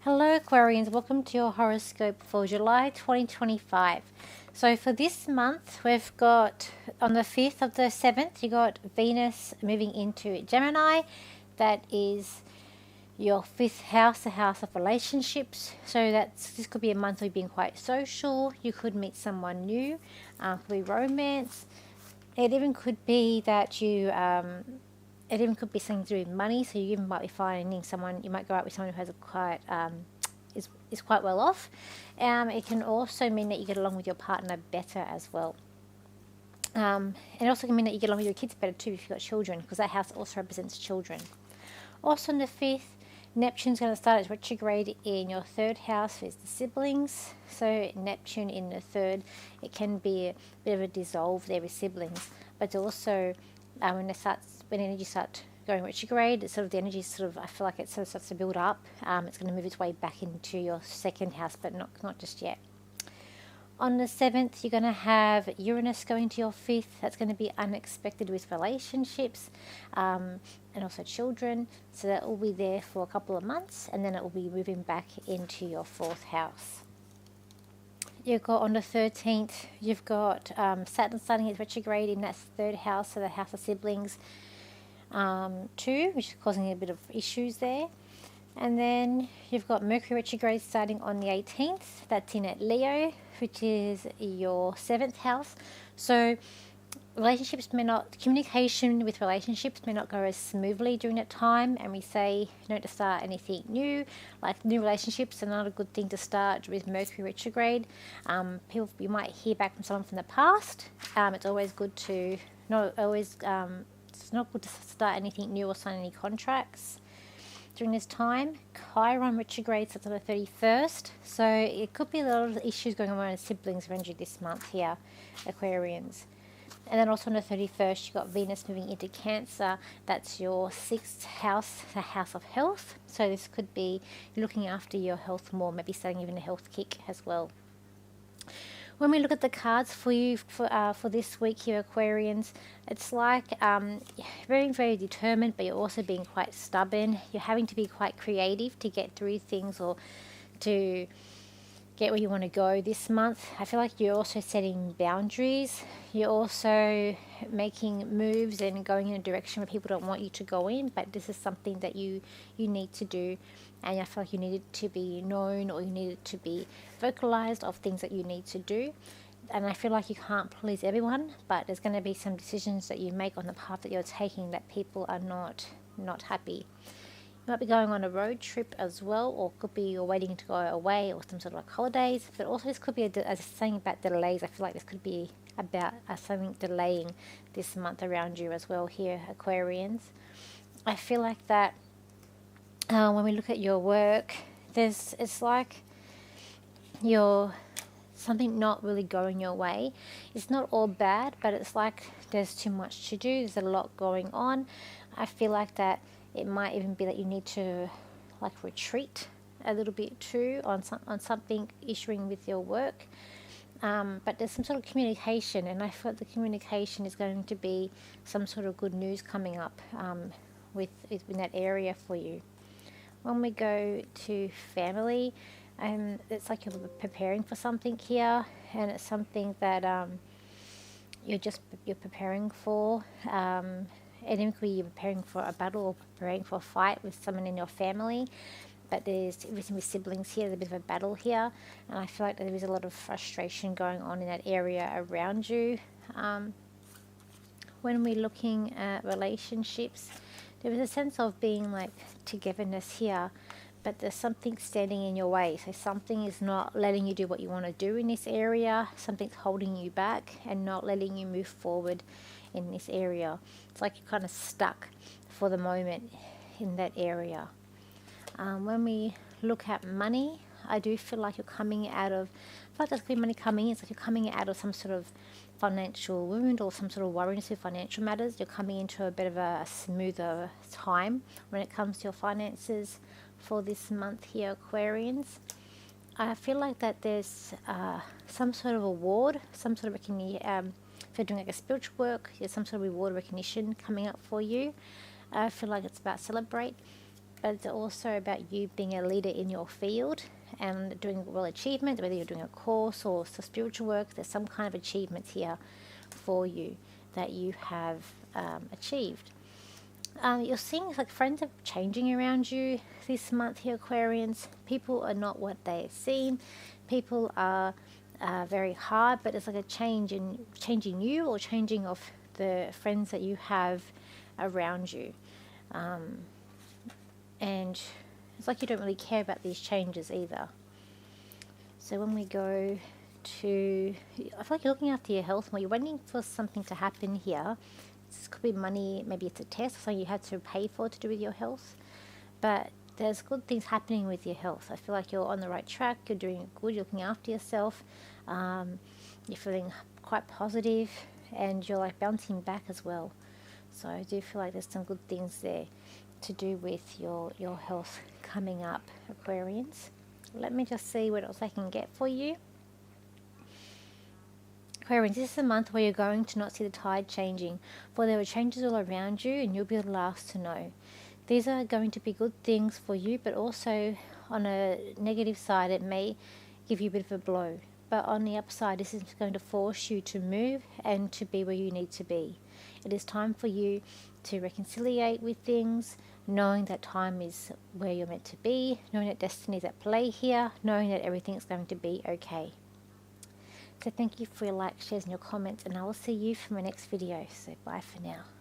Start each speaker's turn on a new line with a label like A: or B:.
A: Hello Aquarians, welcome to your horoscope for July 2025. So for this month, we've got on the 5th of the 7th, you got Venus moving into Gemini. That is your 5th house, the house of relationships. So this could be a month of being quite social. You could meet someone new, could be romance. It even could be that it even could be something to do with money. So you even might be finding someone. You might go out with someone who has a quite is quite well off. It can also mean that you get along with your partner better as well. It also can mean that you get along with your kids better too if you've got children, because that house also represents children. Also on the 5th, Neptune's going to start its retrograde in your 3rd house, which is the siblings. So Neptune in the 3rd, it can be a bit of a dissolve there with siblings, but also when energy starts going retrograde, it's sort of the energy I feel like it sort of starts to build up. It's going to move its way back into your 2nd house, but not just yet. On the 7th, you're going to have Uranus going to your 5th. That's going to be unexpected with relationships and also children. So that will be there for a couple of months, and then it will be moving back into your 4th house. You've got on the 13th, you've got Saturn starting its retrograde in that 3rd house, so the house of siblings too, which is causing a bit of issues there. And then you've got Mercury retrograde starting on the 18th. That's in at Leo, which is your 7th house. So communication with relationships may not go as smoothly during that time. And we say not to start anything new, like new relationships are not a good thing to start with Mercury retrograde. You might hear back from someone from the past. It's always good to it's not good to start anything new or sign any contracts during this time. Chiron retrograde starts on the 31st, so it could be a lot of issues going on with siblings around you this month here, Aquarians. And then also on the 31st, you've got Venus moving into Cancer. That's your 6th house, the house of health. So this could be looking after your health more, maybe starting even a health kick as well. When we look at the cards for you for this week here, Aquarians, it's like very, very determined, but you're also being quite stubborn. You're having to be quite creative to get through things or to get where you want to go this month. I feel like you're also setting boundaries. You're also making moves and going in a direction where people don't want you to go in, but this is something that you need to do, and I feel like you need it to be known, or you need it to be vocalized of things that you need to do. And I feel like you can't please everyone, but there's going to be some decisions that you make on the path that you're taking that people are not happy. You might be going on a road trip as well, or could be you're waiting to go away, or some sort of like holidays. But also this could be saying about delays. I feel like this could be about something delaying this month around you as well here, Aquarians. I feel like that when we look at your work, it's like you're something not really going your way. It's not all bad, but it's like there's too much to do. There's a lot going on. I feel like that it might even be that you need to like retreat a little bit too on something issuing with your work. But there's some sort of communication, and I feel the communication is going to be some sort of good news coming up in that area for you. When we go to family, it's like you're preparing for something here, and it's something that you're preparing for. And even you're preparing for a battle or preparing for a fight with someone in your family, but there's everything with siblings here. There's a bit of a battle here, and I feel like there is a lot of frustration going on in that area around you. When we're looking at relationships, there is a sense of being like togetherness here, but there's something standing in your way. So something is not letting you do what you want to do in this area. Something's holding you back and not letting you move forward in this area. It's like you're kind of stuck for the moment in that area. When we look at money, I do feel like you're coming out of, I feel like there's going to be money coming in. It's like you're coming out of some sort of financial wound or some sort of worriness with financial matters. You're coming into a bit of a smoother time when it comes to your finances for this month here, Aquarians. I feel like that there's some sort of award, some sort of recognition. If you're doing like a spiritual work, there's some sort of reward recognition coming up for you. I feel like it's about celebrate. but it's also about you being a leader in your field and doing real achievement, whether you're doing a course or some spiritual work. There's some kind of achievement here for you that you have achieved. You're seeing like friends are changing around you this month here, Aquarians. People are not what they seem. People are very hard, but it's like a changing you or changing of the friends that you have around you. And it's like you don't really care about these changes either. So when we go to, I feel like you're looking after your health more. You're waiting for something to happen here. This could be money, maybe it's a test, something you had to pay for to do with your health. But there's good things happening with your health. I feel like you're on the right track. You're doing good. You're looking after yourself. You're feeling quite positive, and you're like bouncing back as well. So I do feel like there's some good things there to do with your health coming up, Aquarians. Let me just see what else I can get for you. Aquarians, this is a month where you're going to not see the tide changing, for there are changes all around you and you'll be the last to know. These are going to be good things for you, but also on a negative side, it may give you a bit of a blow. But on the upside, this is going to force you to move and to be where you need to be. It is time for you to reconciliate with things, knowing that time is where you're meant to be, knowing that destiny is at play here, knowing that everything is going to be okay. So thank you for your likes, shares and your comments, and I will see you for my next video. So bye for now.